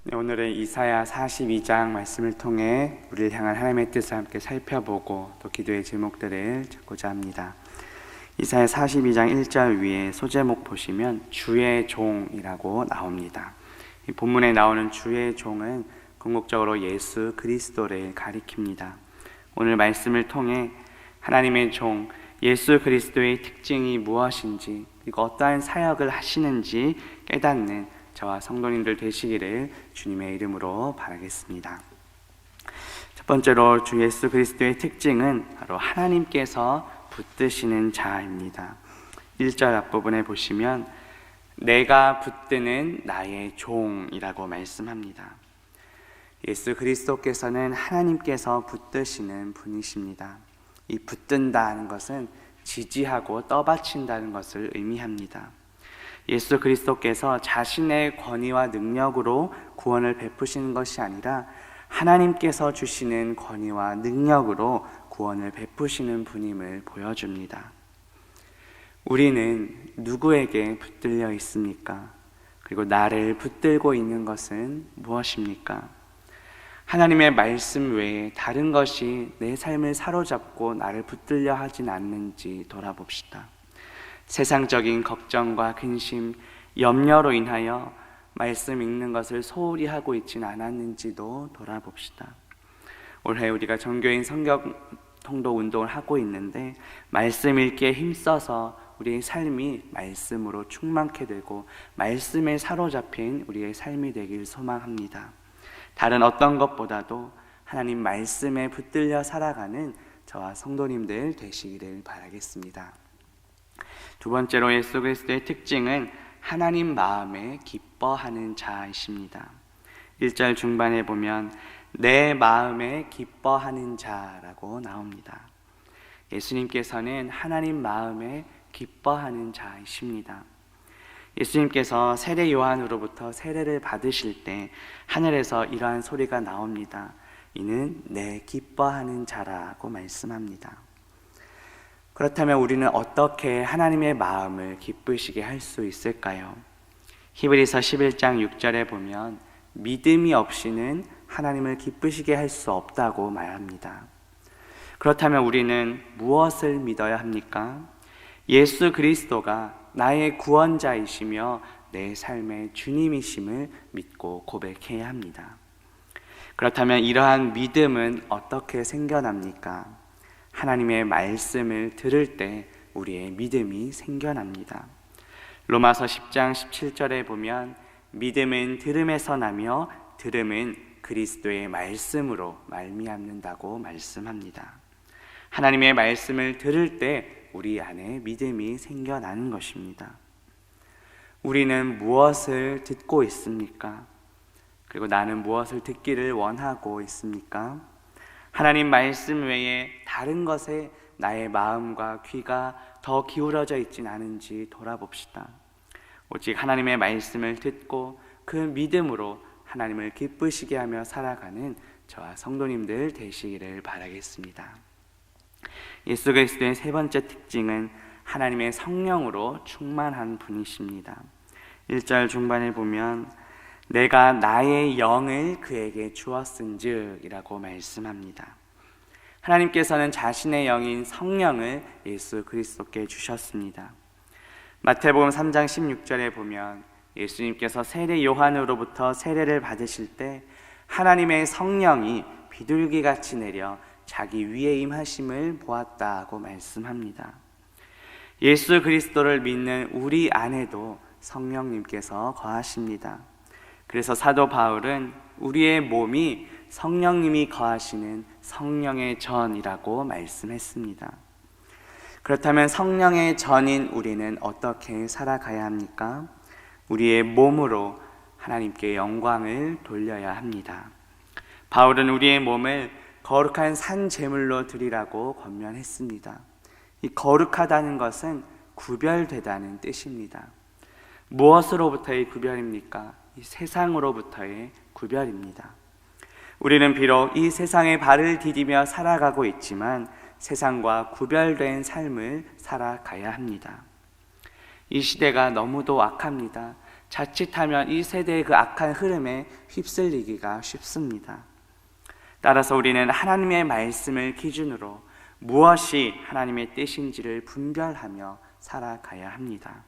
네, 오늘은 이사야 42장 말씀을 통해 우리를 향한 하나님의 뜻을 함께 살펴보고 또 기도의 제목들을 찾고자 합니다. 이사야 42장 1절 위에 소제목 보시면 주의 종이라고 나옵니다. 이 본문에 나오는 주의 종은 궁극적으로 예수 그리스도를 가리킵니다. 오늘 말씀을 통해 하나님의 종 예수 그리스도의 특징이 무엇인지, 그리고 어떠한 사역을 하시는지 깨닫는 저와 성도님들 되시기를 주님의 이름으로 바라겠습니다. 첫 번째로 주 예수 그리스도의 특징은 바로 하나님께서 붙드시는 자입니다. 1절 앞부분에 보시면 내가 붙드는 나의 종이라고 말씀합니다. 예수 그리스도께서는 하나님께서 붙드시는 분이십니다. 이 붙든다는 것은 지지하고 떠받친다는 것을 의미합니다. 예수 그리스도께서 자신의 권위와 능력으로 구원을 베푸시는 것이 아니라 하나님께서 주시는 권위와 능력으로 구원을 베푸시는 분임을 보여줍니다. 우리는 누구에게 붙들려 있습니까? 그리고 나를 붙들고 있는 것은 무엇입니까? 하나님의 말씀 외에 다른 것이 내 삶을 사로잡고 나를 붙들려 하진 않는지 돌아봅시다. 세상적인 걱정과 근심, 염려로 인하여 말씀 읽는 것을 소홀히 하고 있진 않았는지도 돌아봅시다. 올해 우리가 전교인 성경 통독 운동을 하고 있는데 말씀 읽기에 힘써서 우리의 삶이 말씀으로 충만케 되고 말씀에 사로잡힌 우리의 삶이 되길 소망합니다. 다른 어떤 것보다도 하나님 말씀에 붙들려 살아가는 저와 성도님들 되시기를 바라겠습니다. 두 번째로 예수 그리스도의 특징은 하나님 마음에 기뻐하는 자이십니다. 1절 중반에 보면 내 마음에 기뻐하는 자라고 나옵니다. 예수님께서는 하나님 마음에 기뻐하는 자이십니다. 예수님께서 세례 요한으로부터 세례를 받으실 때 하늘에서 이러한 소리가 나옵니다. 이는 내 기뻐하는 자라고 말씀합니다. 그렇다면 우리는 어떻게 하나님의 마음을 기쁘시게 할 수 있을까요? 히브리서 11장 6절에 보면 믿음이 없이는 하나님을 기쁘시게 할 수 없다고 말합니다. 그렇다면 우리는 무엇을 믿어야 합니까? 예수 그리스도가 나의 구원자이시며 내 삶의 주님이심을 믿고 고백해야 합니다. 그렇다면 이러한 믿음은 어떻게 생겨납니까? 하나님의 말씀을 들을 때 우리의 믿음이 생겨납니다. 로마서 10장 17절에 보면 믿음은 들음에서 나며 들음은 그리스도의 말씀으로 말미암는다고 말씀합니다. 하나님의 말씀을 들을 때 우리 안에 믿음이 생겨나는 것입니다. 우리는 무엇을 듣고 있습니까? 그리고 나는 무엇을 듣기를 원하고 있습니까? 하나님 말씀 외에 다른 것에 나의 마음과 귀가 더 기울어져 있진 않은지 돌아봅시다. 오직 하나님의 말씀을 듣고 그 믿음으로 하나님을 기쁘시게 하며 살아가는 저와 성도님들 되시기를 바라겠습니다. 예수 그리스도의 세 번째 특징은 하나님의 성령으로 충만한 분이십니다. 1절 중반에 보면 내가 나의 영을 그에게 주었은즉 이라고 말씀합니다. 하나님께서는 자신의 영인 성령을 예수 그리스도께 주셨습니다. 마태복음 3장 16절에 보면 예수님께서 세례 요한으로부터 세례를 받으실 때 하나님의 성령이 비둘기같이 내려 자기 위에 임하심을 보았다고 말씀합니다. 예수 그리스도를 믿는 우리 안에도 성령님께서 거하십니다. 그래서 사도 바울은 우리의 몸이 성령님이 거하시는 성령의 전이라고 말씀했습니다. 그렇다면 성령의 전인 우리는 어떻게 살아가야 합니까? 우리의 몸으로 하나님께 영광을 돌려야 합니다. 바울은 우리의 몸을 거룩한 산 제물로 드리라고 권면했습니다. 이 거룩하다는 것은 구별되다는 뜻입니다. 무엇으로부터의 구별입니까? 이 세상으로부터의 구별입니다. 우리는 비록 이 세상에 발을 디디며 살아가고 있지만 세상과 구별된 삶을 살아가야 합니다. 이 시대가 너무도 악합니다. 자칫하면 이 세대의 그 악한 흐름에 휩쓸리기가 쉽습니다. 따라서 우리는 하나님의 말씀을 기준으로 무엇이 하나님의 뜻인지를 분별하며 살아가야 합니다.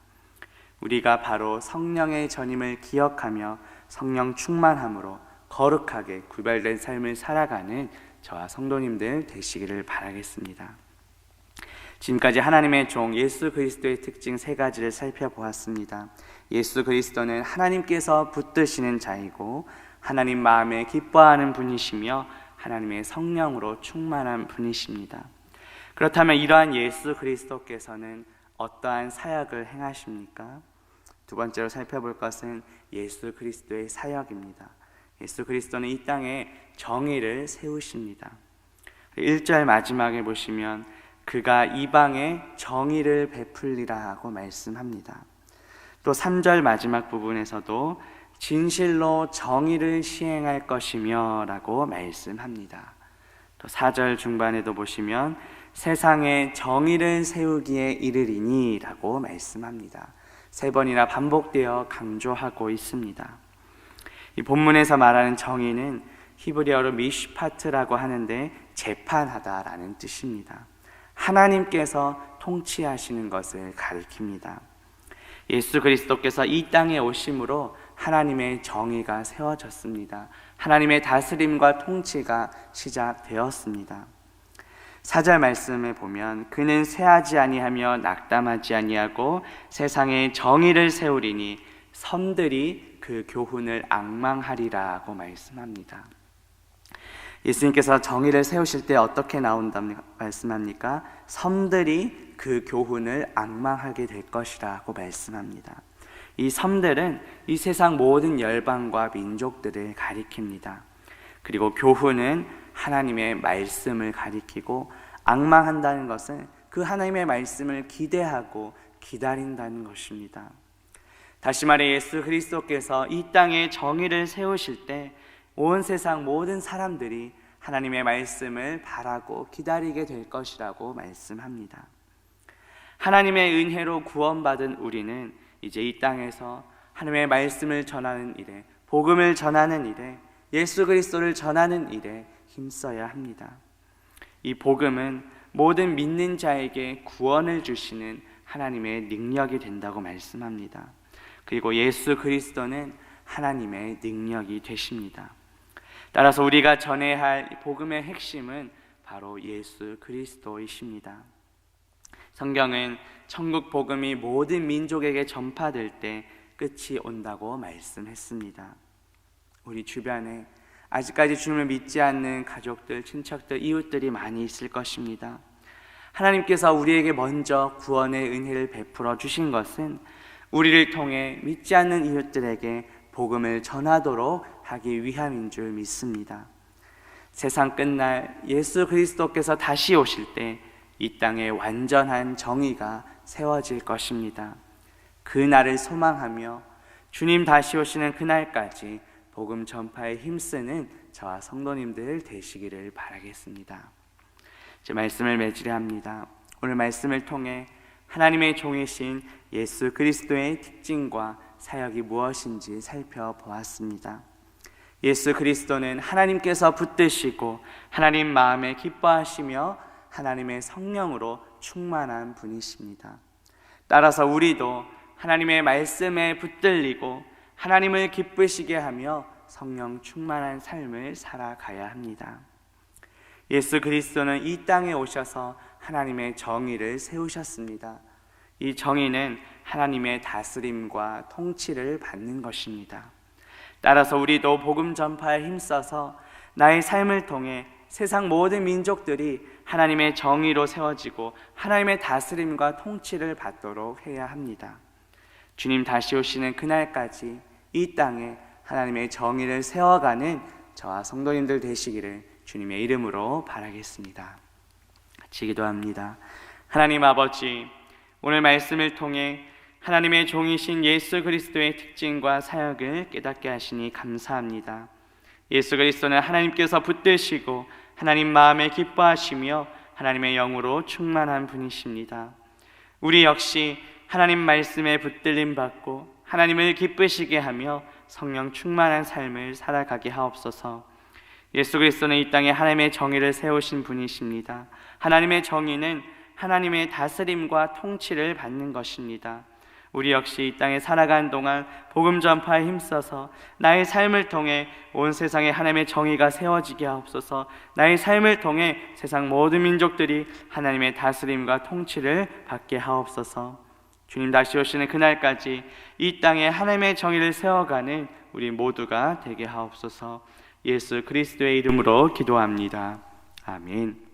우리가 바로 성령의 전임을 기억하며 성령 충만함으로 거룩하게 구별된 삶을 살아가는 저와 성도님들 되시기를 바라겠습니다. 지금까지 하나님의 종 예수 그리스도의 특징 3가지를 살펴보았습니다. 예수 그리스도는 하나님께서 붙드시는 자이고 하나님 마음에 기뻐하는 분이시며 하나님의 성령으로 충만한 분이십니다. 그렇다면 이러한 예수 그리스도께서는 어떠한 사역을 행하십니까? 두 번째로 살펴볼 것은 예수 그리스도의 사역입니다. 예수 그리스도는 이 땅에 정의를 세우십니다. 1절 마지막에 보시면 그가 이방에 정의를 베풀리라 하고 말씀합니다. 또 3절 마지막 부분에서도 진실로 정의를 시행할 것이며 라고 말씀합니다. 또 4절 중반에도 보시면 세상에 정의를 세우기에 이르리니 라고 말씀합니다. 3번이나 반복되어 강조하고 있습니다. 이 본문에서 말하는 정의는 히브리어로 미슈파트라고 하는데 재판하다라는 뜻입니다. 하나님께서 통치하시는 것을 가리킵니다. 예수 그리스도께서 이 땅에 오심으로 하나님의 정의가 세워졌습니다. 하나님의 다스림과 통치가 시작되었습니다. 4절 말씀에 보면 그는 쇠하지 아니하며 낙담하지 아니하고 세상에 정의를 세우리니 섬들이 그 교훈을 앙망하리라고 말씀합니다. 예수님께서 정의를 세우실 때 어떻게 나온다고 말씀합니까? 섬들이 그 교훈을 앙망하게 될 것이라고 말씀합니다. 이 섬들은 이 세상 모든 열방과 민족들을 가리킵니다. 그리고 교훈은 하나님의 말씀을 가리키고 앙망한다는 것은 그 하나님의 말씀을 기대하고 기다린다는 것입니다. 다시 말해 예수 그리스도께서 이 땅에 정의를 세우실 때 온 세상 모든 사람들이 하나님의 말씀을 바라고 기다리게 될 것이라고 말씀합니다. 하나님의 은혜로 구원받은 우리는 이제 이 땅에서 하나님의 말씀을 전하는 일에, 복음을 전하는 일에, 예수 그리스도를 전하는 일에 힘써야 합니다. 이 복음은 모든 믿는 자에게 구원을 주시는 하나님의 능력이 된다고 말씀합니다. 그리고 예수 그리스도는 하나님의 능력이 되십니다. 따라서 우리가 전해야 할 복음의 핵심은 바로 예수 그리스도이십니다. 성경은 천국 복음이 모든 민족에게 전파될 때 끝이 온다고 말씀했습니다. 우리 주변에 아직까지 주님을 믿지 않는 가족들, 친척들, 이웃들이 많이 있을 것입니다. 하나님께서 우리에게 먼저 구원의 은혜를 베풀어 주신 것은 우리를 통해 믿지 않는 이웃들에게 복음을 전하도록 하기 위함인 줄 믿습니다. 세상 끝날 예수 그리스도께서 다시 오실 때 이 땅에 완전한 정의가 세워질 것입니다. 그 날을 소망하며 주님 다시 오시는 그날까지 복음 전파에 힘쓰는 저와 성도님들 되시기를 바라겠습니다. 제 말씀을 맺으려 합니다. 오늘 말씀을 통해 하나님의 종이신 예수 그리스도의 특징과 사역이 무엇인지 살펴보았습니다. 예수 그리스도는 하나님께서 붙드시고 하나님 마음에 기뻐하시며 하나님의 성령으로 충만한 분이십니다. 따라서 우리도 하나님의 말씀에 붙들리고 하나님을 기쁘시게 하며 성령 충만한 삶을 살아가야 합니다. 예수 그리스도는 이 땅에 오셔서 하나님의 정의를 세우셨습니다. 이 정의는 하나님의 다스림과 통치를 받는 것입니다. 따라서 우리도 복음 전파에 힘써서 나의 삶을 통해 세상 모든 민족들이 하나님의 정의로 세워지고 하나님의 다스림과 통치를 받도록 해야 합니다. 주님 다시 오시는 그날까지 이 땅에 하나님의 정의를 세워가는 저와 성도님들 되시기를 주님의 이름으로 바라겠습니다. 같이 기도합니다. 하나님 아버지, 오늘 말씀을 통해 하나님의 종이신 예수 그리스도의 특징과 사역을 깨닫게 하시니 감사합니다. 예수 그리스도는 하나님께서 붙드시고 하나님 마음에 기뻐하시며 하나님의 영으로 충만한 분이십니다. 우리 역시 하나님 말씀에 붙들림 받고 하나님을 기쁘시게 하며 성령 충만한 삶을 살아가게 하옵소서. 예수 그리스도는 이 땅에 하나님의 정의를 세우신 분이십니다. 하나님의 정의는 하나님의 다스림과 통치를 받는 것입니다. 우리 역시 이 땅에 살아가는 동안 복음 전파에 힘써서 나의 삶을 통해 온 세상에 하나님의 정의가 세워지게 하옵소서. 나의 삶을 통해 세상 모든 민족들이 하나님의 다스림과 통치를 받게 하옵소서. 주님 다시 오시는 그날까지 이 땅에 하나님의 정의를 세워가는 우리 모두가 되게 하옵소서. 예수 그리스도의 이름으로 기도합니다. 아멘.